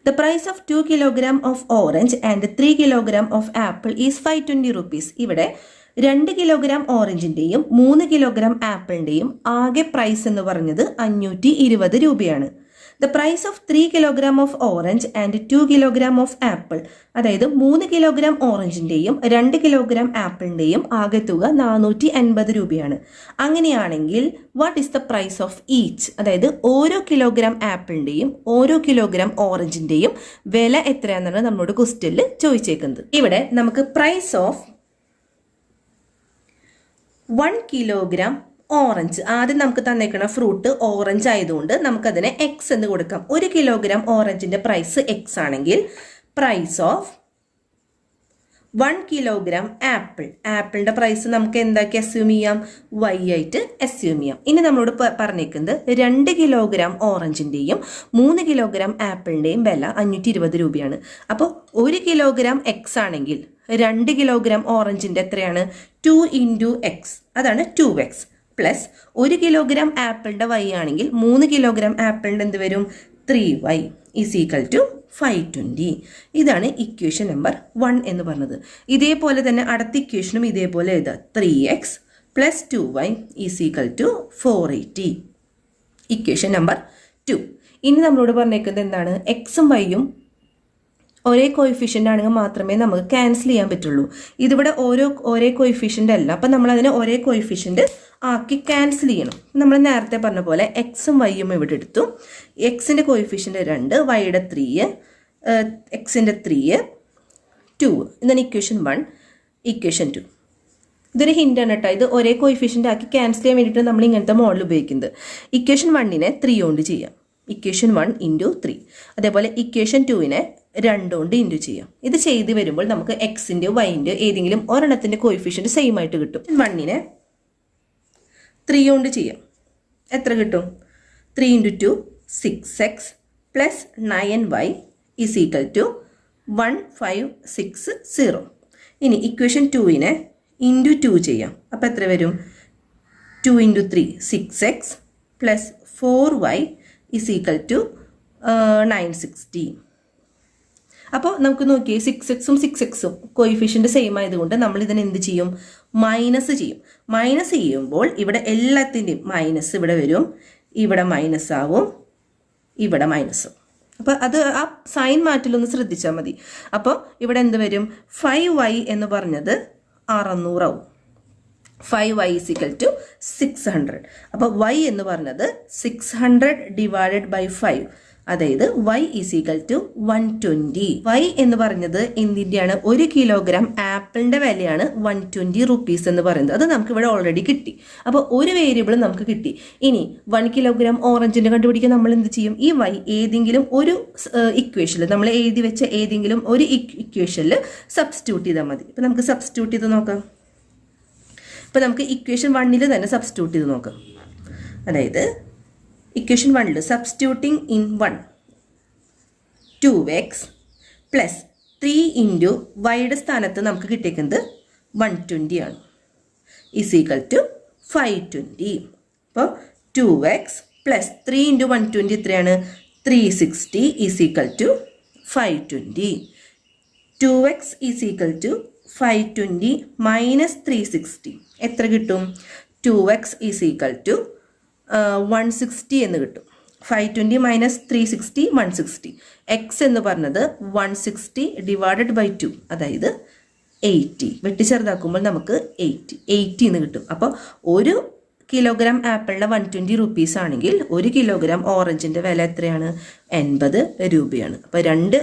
The price of 2 kilogram of orange and 3 kilogram of apple is 520 rupees. ഇവിടെ 2 kilogram ഓറഞ്ചിൻ്റെയും 3 kilogram ആപ്പിളിൻ്റെയും ആകെ price എന്ന് പറഞ്ഞത് 520 രൂപയാണ്. The price of 3 kilogram of orange and 2 kilogram of apple, അതായത് 3 kilogram ഓറഞ്ചിൻ്റെയും 2 kilogram ആപ്പിളിൻ്റെയും ആകെ തുക 450 രൂപയാണ്. അങ്ങനെയാണെങ്കിൽ what is the price of each, അതായത് ഓരോ കിലോഗ്രാം ആപ്പിളിൻ്റെയും ഓരോ കിലോഗ്രാം ഓറഞ്ചിൻ്റെയും വില എത്രയാണെന്നാണ് നമ്മളോട് ക്വസ്റ്റ്യനിൽ ചോദിച്ചേക്കുന്നത്. ഇവിടെ നമുക്ക് പ്രൈസ് ഓഫ് 1 കിലോഗ്രാം ഓറഞ്ച്, ആദ്യം നമുക്ക് തന്നേക്കുന്ന ഫ്രൂട്ട് ഓറഞ്ച് ആയതുകൊണ്ട് നമുക്കതിനെ എക്സ് എന്ന് കൊടുക്കാം. 1 കിലോഗ്രാം ഓറഞ്ചിൻ്റെ പ്രൈസ് എക്സ് ആണെങ്കിൽ പ്രൈസ് ഓഫ് 1 കിലോഗ്രാം ആപ്പിൾ, ആപ്പിളിൻ്റെ പ്രൈസ് നമുക്ക് എന്താക്കി അസ്യൂം ചെയ്യാം, വൈ ആയിട്ട് അസ്യൂം ചെയ്യാം. ഇനി നമ്മളോട് പറഞ്ഞേക്കുന്നത് 2 കിലോഗ്രാം ഓറഞ്ചിൻ്റെയും 3 കിലോഗ്രാം ആപ്പിളിൻ്റെയും വില 520 രൂപയാണ്. അപ്പോൾ 1 കിലോഗ്രാം എക്സ് ആണെങ്കിൽ 2 കിലോഗ്രാം ഓറഞ്ചിൻ്റെ എത്രയാണ്, 2 ഇൻറ്റു എക്സ്, അതാണ് 2x, പ്ലസ് 1 കിലോഗ്രാം ആപ്പിളിൻ്റെ വൈ ആണെങ്കിൽ 3 കിലോഗ്രാം ആപ്പിളിൻ്റെ എന്ത് വരും, 3y ഈസ് ഈക്വൽ ടു 520. ഇതാണ് ഇക്വേഷൻ നമ്പർ 1 എന്ന് പറഞ്ഞത്. ഇതേപോലെ തന്നെ അടുത്ത ഇക്വേഷനും ഇതേപോലെ എഴുതാം, 3x plus 2y is equal to 480, equation number 2. ഇനി നമ്മളോട് പറഞ്ഞേക്കുന്നത് എന്താണ്, എക്സും വൈയും ഒരേ കോയിഫിഷ്യൻ്റ് ആണെങ്കിൽ മാത്രമേ നമുക്ക് ക്യാൻസൽ ചെയ്യാൻ പറ്റുള്ളൂ. ഇതിവിടെ ഒരേ കോയിഫിഷ്യൻ്റ് അല്ല, അപ്പം നമ്മളതിനെ ഒരേ കോയിഫിഷ്യൻ്റ് ആക്കി ക്യാൻസൽ ചെയ്യണം. നമ്മൾ നേരത്തെ പറഞ്ഞ പോലെ എക്സും വൈയും ഇവിടെ എടുത്തു. എക്സിൻ്റെ കോയിഫിഷ്യൻ്റ് 2, വൈയുടെ 3, എക്സിൻ്റെ 3, 2. ഇതാണ് ഇക്വേഷൻ 1, ഇക്വേഷൻ 2. ഇതൊരു ഹിൻ്റാണ് കേട്ടോ. ഇത് ഒരേ കോയിഫിഷ്യൻ്റ് ആക്കി ക്യാൻസൽ ചെയ്യാൻ വേണ്ടിയിട്ട് നമ്മൾ ഇങ്ങനത്തെ മോഡൽ ഉപയോഗിക്കുന്നത്. ഇക്വേഷൻ 1നെ 3 കൊണ്ട് ചെയ്യാം, ഇക്വേഷൻ 1 ഇൻറ്റു 3. അതേപോലെ ഇക്വേഷൻ 2നെ 2 കൊണ്ട് ഇൻറ്റു ചെയ്യാം. ഇത് ചെയ്ത് വരുമ്പോൾ നമുക്ക് എക്സിൻ്റെ വൈൻ്റെ ഏതെങ്കിലും ഒരെണ്ണത്തിൻ്റെ കോയിഫിഷ്യൻ്റ് സെയിം ആയിട്ട് കിട്ടും. 1നെ 3 കൊണ്ട് ചെയ്യാം, എത്ര കിട്ടും, 3 into 2 6x plus 9y is equal to 1560. ഇനി ഇക്വേഷൻ 2നെ ഇൻറ്റു 2 ചെയ്യാം, അപ്പോൾ എത്ര വരും, 2 into 3 6x plus 4y is equal to 960. അപ്പോൾ നമുക്ക് നോക്കിയേ 6xും 6xും കോയിഫിഷ്യൻ്റ് സെയിം ആയതുകൊണ്ട് നമ്മൾ ഇതിനെ എന്ത് ചെയ്യും, മൈനസ് ചെയ്യും. മൈനസ് ചെയ്യുമ്പോൾ ഇവിടെ എല്ലാത്തിൻ്റെയും മൈനസ് ഇവിടെ വരും, ഇവിടെ മൈനസ് ആവും, ഇവിടെ മൈനസും. അപ്പോൾ അത് ആ സൈൻ മാറ്റിലൊന്ന് ശ്രദ്ധിച്ചാൽ മതി. അപ്പോൾ ഇവിടെ എന്ത് വരും, 5y എന്ന് പറഞ്ഞത് 600 ആവും, 5y ഈസ് ഈക്വൽ ടു 600. അപ്പോൾ y എന്ന് പറഞ്ഞത് 600 ഡിവൈഡഡ് ബൈ 5, അതായത് y is equal to 120. y എന്ന് പറഞ്ഞത് എന്തിൻ്റെയാണ്, 1 കിലോഗ്രാം ആപ്പിളിൻ്റെ വിലയാണ് 120 റുപ്പീസ് എന്ന് പറയുന്നത്. അത് നമുക്ക് ഇവിടെ ഓൾറെഡി കിട്ടി. അപ്പോൾ ഒരു വേരിയബിൾ നമുക്ക് കിട്ടി. ഇനി 1 കിലോഗ്രാം ഓറഞ്ചിൻ്റെ കണ്ടുപിടിക്കാൻ നമ്മൾ എന്ത് ചെയ്യും, ഈ y ഏതെങ്കിലും ഒരു ഇക്വേഷനിൽ നമ്മൾ എഴുതി വെച്ച ഏതെങ്കിലും ഒരു ഇക്വേഷനിൽ സബ്സ്റ്റിറ്റ്യൂട്ട് ചെയ്താൽ മതി. ഇപ്പം നമുക്ക് സബ്സ്റ്റിറ്റ്യൂട്ട് ചെയ്ത് നോക്കാം. ഇപ്പം നമുക്ക് ഇക്വേഷൻ 1ൽ തന്നെ സബ്സ്റ്റിറ്റ്യൂട്ട് ചെയ്ത് നോക്കാം. അതായത് ഇക്വേഷൻ 1ൽ substituting in 1 2x plus 3 into വൈയുടെ സ്ഥാനത്ത് നമുക്ക് കിട്ടിയേക്കുന്നത് 120 ആണ്, ഈസ് ഈക്വൽ ടു 520. അപ്പോൾ 2x പ്ലസ് 3 ഇൻറ്റു 120 എത്രയാണ്, 360 is equal to 520. 2x is equal to 520 minus 360 എത്ര കിട്ടും, 2x ഈസ് ഈക്വൽ ടു 160 എന്ന് കിട്ടും. 520 മൈനസ് 360 160. എക്സ് എന്ന് പറഞ്ഞത് 160 ഡിവൈഡഡ് ബൈ 2, അതായത് 80. വെട്ടിച്ചെറുതാക്കുമ്പോൾ നമുക്ക് 80 എന്ന് കിട്ടും. അപ്പോൾ 1 കിലോഗ്രാം ആപ്പിളിൻ്റെ 120 റുപ്പീസ് ആണെങ്കിൽ 1 കിലോഗ്രാം ഓറഞ്ചിൻ്റെ വില എത്രയാണ്, 80 രൂപയാണ്. അപ്പോൾ രണ്ട്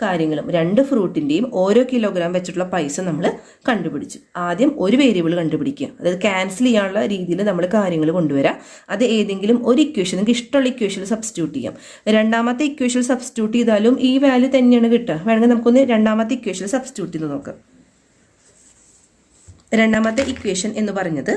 കാര്യങ്ങളും, രണ്ട് ഫ്രൂട്ടിൻ്റെയും ഓരോ കിലോഗ്രാം വെച്ചിട്ടുള്ള പൈസ നമ്മൾ കണ്ടുപിടിച്ചു. ആദ്യം ഒരു വേരിയബിൾ കണ്ടുപിടിക്കുക, അതായത് ക്യാൻസൽ ചെയ്യാനുള്ള രീതിയിൽ നമ്മൾ കാര്യങ്ങൾ കൊണ്ടുവരാം. അത് ഏതെങ്കിലും ഒരു ഇക്വേഷൻ, നിങ്ങൾക്ക് ഇഷ്ടമുള്ള ഇക്വേഷനിൽ സബ്സ്റ്റിറ്റ്യൂട്ട് ചെയ്യാം. രണ്ടാമത്തെ ഇക്വേഷനിൽ സബ്സ്റ്റിറ്റ്യൂട്ട് ചെയ്താലും ഈ വാല്യൂ തന്നെയാണ് കിട്ടുക. വേണമെങ്കിൽ നമുക്കൊന്ന് രണ്ടാമത്തെ ഇക്വേഷനിൽ സബ്സ്റ്റിറ്റ്യൂട്ട് ചെയ്ത് നോക്കാം. രണ്ടാമത്തെ ഇക്വേഷൻ എന്ന് പറഞ്ഞത്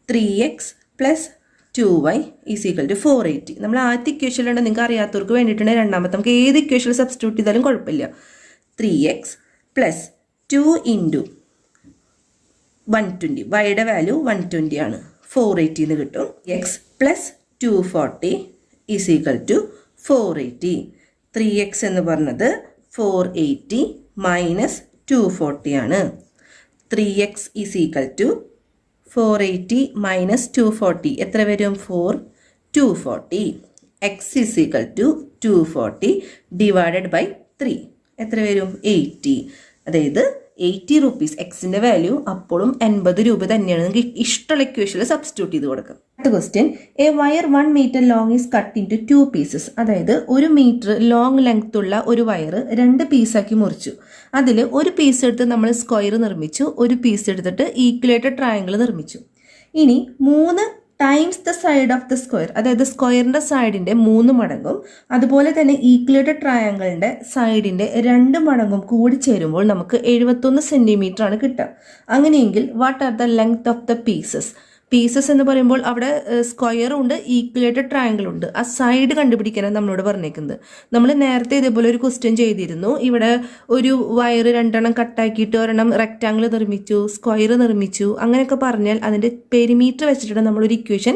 3x plus 2y is equal to 480. നമ്മൾ ആദ്യത്തെ ഇക്വേഷനിലുണ്ട്, നിങ്ങൾക്ക് അറിയാത്തവർക്ക് വേണ്ടിയിട്ടുണ്ട്. രണ്ടാമത്തെ നമുക്ക് ഏത് ഇക്വേഷനിൽ സബ്സ്റ്റിറ്റ്യൂട്ട് ചെയ്താലും കുഴപ്പമില്ല. 3x പ്ലസ് 2 ഇൻറ്റു 120, വൈയുടെ വാല്യൂ 120 ആണ്, 480 എന്ന് കിട്ടും. X plus 240 is equal to 480. 3x എന്ന് പറഞ്ഞത് 480 മൈനസ് 240 ആണ്. 3x is equal to 480 minus 240 എത്ര വരും? 240. x is equal to 240 divided by 3 എത്ര വരും? 80. അതായത് 80 rupees. എക്സിൻ്റെ വാല്യൂ അപ്പോഴും 80 രൂപ തന്നെയാണ്. നിങ്ങൾക്ക് ഇഷ്ടമുള്ള ഇക്വേഷനിൽ സബ്സ്റ്റിറ്റ്യൂട്ട് ചെയ്ത് കൊടുക്കാം. അടുത്ത question, a wire 1 meter long is cut into 2 pieces. അതായത് 1 meter ലോങ് ലെങ്ത് ഉള്ള ഒരു വയർ 2 പീസാക്കി മുറിച്ചു. അതിൽ ഒരു പീസ് എടുത്ത് നമ്മൾ സ്ക്വയർ നിർമ്മിച്ചു, ഒരു പീസ് എടുത്തിട്ട് ഈക്വലേറ്റഡ് ട്രയാങ്കിൾ നിർമ്മിച്ചു. ഇനി 3 times the side of the square, അതായത് സ്ക്വയറിൻ്റെ സൈഡിൻ്റെ 3 മടങ്ങും അതുപോലെ തന്നെ ഈക്വലേറ്റഡ് ട്രയാങ്കിളിൻ്റെ സൈഡിൻ്റെ 2 മടങ്ങും കൂടി ചേരുമ്പോൾ നമുക്ക് 71 സെൻറ്റിമീറ്റർ ആണ് കിട്ടുക. അങ്ങനെയെങ്കിൽ what are the length of the pieces? Pieces എന്ന് പറയുമ്പോൾ അവിടെ സ്ക്വയറും ഉണ്ട്, ഈക്വലേറ്റഡ് ട്രയാങ്കിൾ ഉണ്ട്. ആ സൈഡ് കണ്ടുപിടിക്കാനാണ് നമ്മളോട് പറഞ്ഞേക്കുന്നത്. നമ്മൾ നേരത്തെ ഇതേപോലെ ഒരു ക്വസ്റ്റ്യൻ ചെയ്തിരുന്നു. ഇവിടെ ഒരു വയർ 2 എണ്ണം കട്ടാക്കിയിട്ട് ഒരെണ്ണം റെക്റ്റാങ്കിൾ നിർമ്മിച്ചു, സ്ക്വയർ നിർമ്മിച്ചു, അങ്ങനെയൊക്കെ പറഞ്ഞാൽ അതിൻ്റെ പെരിമീറ്റർ വെച്ചിട്ടാണ് നമ്മളൊരു ഇക്വേഷൻ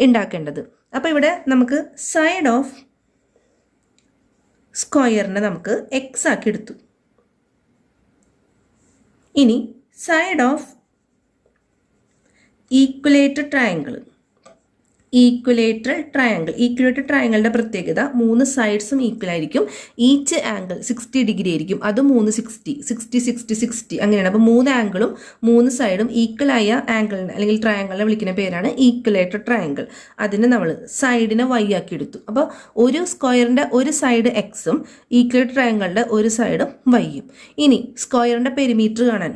ഉണ്ടാക്കേണ്ടത്. അപ്പോൾ ഇവിടെ നമുക്ക് സൈഡ് ഓഫ് സ്ക്വയറിനെ നമുക്ക് എക്സ് ആക്കി എടുത്തു. ഇനി സൈഡ് ഓഫ് ഈക്വലേറ്റഡ് ട്രയാങ്കിളുടെ പ്രത്യേകത 3 സൈഡ്സും ഈക്വൽ ആയിരിക്കും. ഈച്ച് ആംഗിൾ 60 ഡിഗ്രി ആയിരിക്കും. അത് 3 60 അങ്ങനെയാണ്. അപ്പോൾ 3 ആംഗിളും 3 സൈഡും ഈക്വൽ ആയ ആംഗിളിനെ അല്ലെങ്കിൽ ട്രയാങ്കിളിനെ വിളിക്കുന്ന പേരാണ് ഈക്വലേറ്റഡ് ട്രയാങ്കിൾ. അതിന് നമ്മൾ സൈഡിനെ y ആക്കി എടുത്തു. അപ്പോൾ ഒരു സ്ക്വയറിൻ്റെ ഒരു സൈഡ് എക്സും ഈക്വലേറ്റഡ് ട്രയാങ്കിളിൻ്റെ ഒരു സൈഡും വൈയും. ഇനി സ്ക്വയറിൻ്റെ പെരിമീറ്റർ കാണാൻ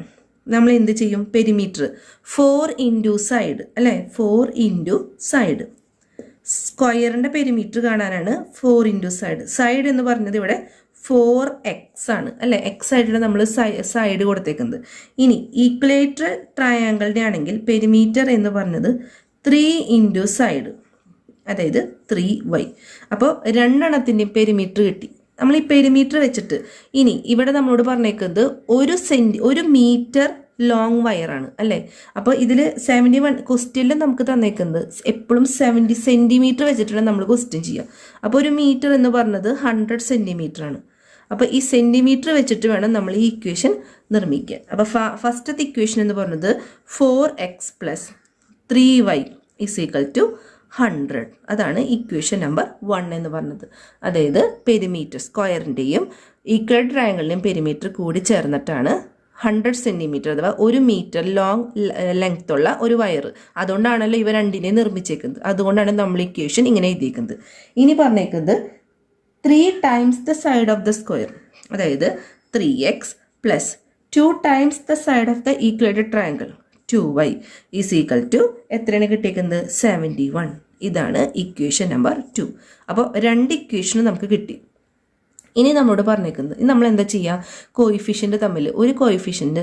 നമ്മൾ എന്ത് ചെയ്യും? പെരിമീറ്റർ 4 ഇൻറ്റു സൈഡ് അല്ലേ? 4 ഇൻറ്റു സൈഡ്. സ്ക്വയറിൻ്റെ പെരിമീറ്റർ കാണാനാണ് 4 ഇൻറ്റു സൈഡ്. സൈഡ് എന്ന് പറഞ്ഞത് ഇവിടെ 4x ആണ് അല്ലേ? എക്സ് ആയിട്ടാണ് നമ്മൾ സൈഡ് കൊടുത്തേക്കുന്നത്. ഇനി ഈക്വലേറ്റഡ് ട്രയാങ്കിളിൻ്റെ ആണെങ്കിൽ പെരിമീറ്റർ എന്ന് പറഞ്ഞത് 3 ഇൻറ്റു സൈഡ്, അതായത് 3y. അപ്പോൾ 2 എണ്ണത്തിൻ്റെയും പെരിമീറ്റർ കിട്ടി. നമ്മൾ ഈ പെരിമീറ്റർ വെച്ചിട്ട് ഇനി ഇവിടെ നമ്മളോട് പറഞ്ഞേക്കുന്നത് 1 മീറ്റർ ലോങ് വയറാണ് അല്ലേ? അപ്പോൾ ഇതിൽ 71 ക്വസ്റ്റ്യനിൽ നമുക്ക് തന്നേക്കുന്നത് എപ്പോഴും 70 സെൻറ്റിമീറ്റർ വെച്ചിട്ടാണ് നമ്മൾ ക്വസ്റ്റ്യൻ ചെയ്യുക. അപ്പോൾ 1 മീറ്റർ എന്ന് പറഞ്ഞത് 100 സെൻറ്റിമീറ്റർ ആണ്. അപ്പോൾ ഈ സെൻറ്റിമീറ്റർ വെച്ചിട്ട് വേണം നമ്മൾ ഈ ഇക്വേഷൻ നിർമ്മിക്കാൻ. അപ്പോൾ ഫസ്റ്റത്തെ ഇക്വേഷൻ എന്ന് പറഞ്ഞത് 4x + 3y = 100. അതാണ് ഇക്വേഷൻ നമ്പർ 1 എന്ന് പറഞ്ഞത്. അതായത് പെരിമീറ്റർ സ്ക്വയറിൻ്റെയും ഈക്വൽ ട്രയാങ്കിളിൻ്റെയും പെരിമീറ്റർ കൂടി ചേർന്നിട്ടാണ് 100 സെൻറ്റിമീറ്റർ അഥവാ 1 മീറ്റർ ലോങ് ലെങ്ത് ഉള്ള ഒരു വയർ. അതുകൊണ്ടാണല്ലോ ഇവ രണ്ടിനെയും നിർമ്മിച്ചേക്കുന്നത്. അതുകൊണ്ടാണ് നമ്മൾ ഇക്വേഷൻ ഇങ്ങനെ എഴുതിയേക്കുന്നത്. ഇനി പറഞ്ഞേക്കുന്നത് 3 times the side of the square, അതായത് 3x + 2 times the side of the equilateral triangle 2y = എത്രയാണ് കിട്ടിയേക്കുന്നത്? 71. ഇതാണ് ഇക്വേഷൻ നമ്പർ 2. അപ്പോൾ 2 ഇക്വേഷനും നമുക്ക് കിട്ടി. ഇനി നമ്മളോട് പറഞ്ഞേക്കുന്നത് നമ്മൾ എന്താ ചെയ്യുക? കോയിഫിഷ്യൻ്റ് തമ്മിൽ ഒരു കോയിഫിഷ്യൻ്റ്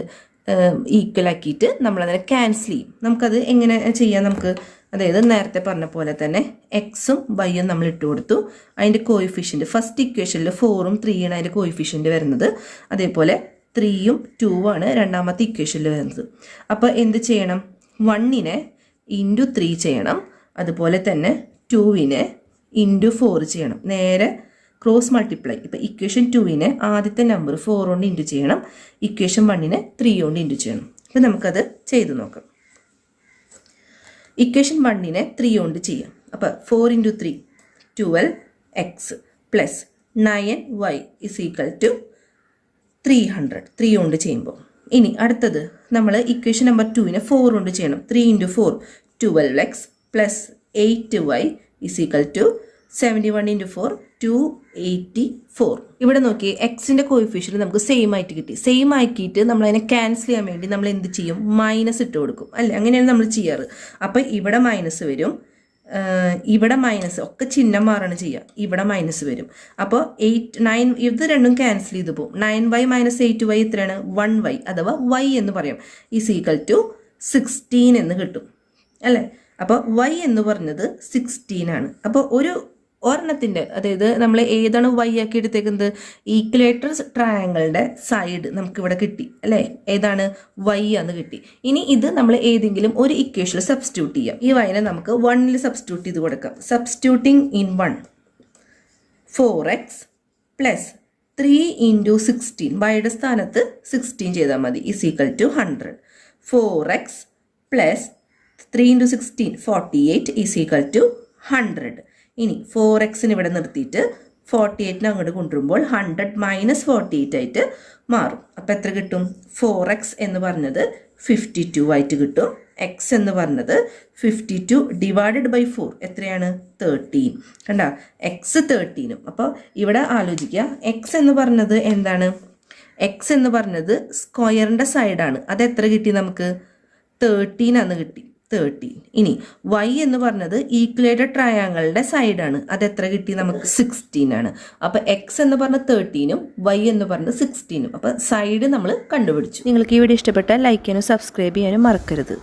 ഈക്വൽ ആക്കിയിട്ട് നമ്മളതിനെ ക്യാൻസൽ ചെയ്യും. നമുക്കത് എങ്ങനെ ചെയ്യാം? അതായത് നേരത്തെ പറഞ്ഞ പോലെ തന്നെ എക്സും വൈയും നമ്മൾ ഇട്ട് കൊടുത്തു. അതിൻ്റെ കോയിഫിഷ്യൻ്റ് ഫസ്റ്റ് ഇക്വേഷനിൽ 4ഉം 3ആണ് അതിൻ്റെ കോയിഫിഷ്യൻ്റ് വരുന്നത്. അതേപോലെ 3ഉം 2ഉം ആണ് രണ്ടാമത്തെ ഇക്വേഷനിൽ വരുന്നത്. അപ്പോൾ എന്ത് ചെയ്യണം? 1നെ × 3 ചെയ്യണം. അതുപോലെ തന്നെ 2നെ × 4 ചെയ്യണം. നേരെ ക്രോസ് മൾട്ടിപ്ലൈ. ഇപ്പോൾ ഇക്വേഷൻ 2നെ ആദ്യത്തെ നമ്പർ 4 കൊണ്ട് ഇൻറ്റു ചെയ്യണം, ഇക്വേഷൻ 1നെ 3 കൊണ്ട് ഇൻറ്റു ചെയ്യണം. അപ്പോൾ നമുക്കത് ചെയ്ത് നോക്കാം. ഇക്വേഷൻ 1നെ 3 കൊണ്ട് ചെയ്യാം. അപ്പോൾ 4 × 3 12x + 9y = 300. 3 കൊണ്ട് ചെയ്യുമ്പോൾ ഇനി അടുത്തത് നമ്മൾ ഇക്വേഷൻ നമ്പർ 2നെ 4 കൊണ്ട് ചെയ്യണം. 3 × 4 12x + 8y = 71 × 4 284. ഇവിടെ നോക്കി എക്സിൻ്റെ കോയിഫിഷ്യൻ്റ് നമുക്ക് സെയിം ആയിട്ട് കിട്ടി. സെയിം ആക്കിയിട്ട് നമ്മളതിനെ ക്യാൻസൽ ചെയ്യാൻ വേണ്ടി നമ്മൾ എന്ത് ചെയ്യും? മൈനസ് ഇട്ട് കൊടുക്കും അല്ലേ? അങ്ങനെയാണ് നമ്മൾ ചെയ്യാറ്. അപ്പോൾ ഇവിടെ മൈനസ് വരും, ഇവിടെ മൈനസ് ഒക്കെ ചിഹ്നം മാറാണ് ചെയ്യുക. ഇവിടെ മൈനസ് വരും. അപ്പോൾ 8 9 ഇത് രണ്ടും ക്യാൻസൽ ചെയ്ത് പോകും. 9y - 8y എത്രയാണ്? 1y അഥവാ y എന്ന് പറയാം = 16 എന്ന് കിട്ടും അല്ലേ? അപ്പോൾ y എന്ന് പറഞ്ഞത് 16 ആണ്. അപ്പോൾ ഒരെണ്ണത്തിൻ്റെ അതായത് നമ്മൾ ഏതാണ് y ആക്കി എടുത്തേക്കുന്നത്? ഈക്വലേറ്റർ ട്രയാങ്കിളിൻ്റെ സൈഡ് നമുക്കിവിടെ കിട്ടി അല്ലേ? ഏതാണ്? y എന്ന് കിട്ടി. ഇനി ഇത് നമ്മൾ ഏതെങ്കിലും ഒരു ഇക്വേഷനിൽ സബ്സ്റ്റിറ്റ്യൂട്ട് ചെയ്യാം. ഈ yനെ നമുക്ക് 1ൽ സബ്സ്റ്റിറ്റ്യൂട്ട് ചെയ്ത് കൊടുക്കാം. Substituting in 1 4x plus 3 into 16 വൈയുടെ സ്ഥാനത്ത് 16 ചെയ്താൽ മതി is equal to 100. 4x plus 3 into 16 48 is equal to 100. ഇനി 4xന് ഇവിടെ നിർത്തിയിട്ട് 48നെ അങ്ങോട്ട് കൊണ്ടുവരുമ്പോൾ 100 മൈനസ് 48 ആയിട്ട് മാറും. അപ്പോൾ എത്ര കിട്ടും? 4x എന്ന് പറഞ്ഞത് 52 ആയിട്ട് കിട്ടും. എക്സ് എന്ന് പറഞ്ഞത് 52 ഡിവൈഡഡ് ബൈ 4 എത്രയാണ്? 13. കണ്ട, എക്സ് 13. അപ്പോൾ ഇവിടെ ആലോചിക്കുക, എക്സ് എന്ന് പറഞ്ഞത് എന്താണ്? എക്സ് എന്ന് പറഞ്ഞത് സ്ക്വയറിൻ്റെ സൈഡാണ്. അത് എത്ര കിട്ടി നമുക്ക്? 13 ആണ് കിട്ടി. 13. ഇനി y എന്ന് പറഞ്ഞത് ഈക്വലേറ്റഡ് ട്രയാങ്കിളുടെ സൈഡാണ്. അത് എത്ര കിട്ടി നമുക്ക്? 16 ആണ്. അപ്പോൾ എക്സ് എന്ന് പറഞ്ഞ 13ഉം y എന്ന് പറഞ്ഞത് 16ഉം. അപ്പോൾ സൈഡ് നമ്മൾ കണ്ടുപിടിച്ചു. നിങ്ങൾക്ക് ഈ വീഡിയോ ഇഷ്ടപ്പെട്ടാൽ ലൈക്ക് ചെയ്യാനും സബ്സ്ക്രൈബ് ചെയ്യാനും മറക്കരുത്.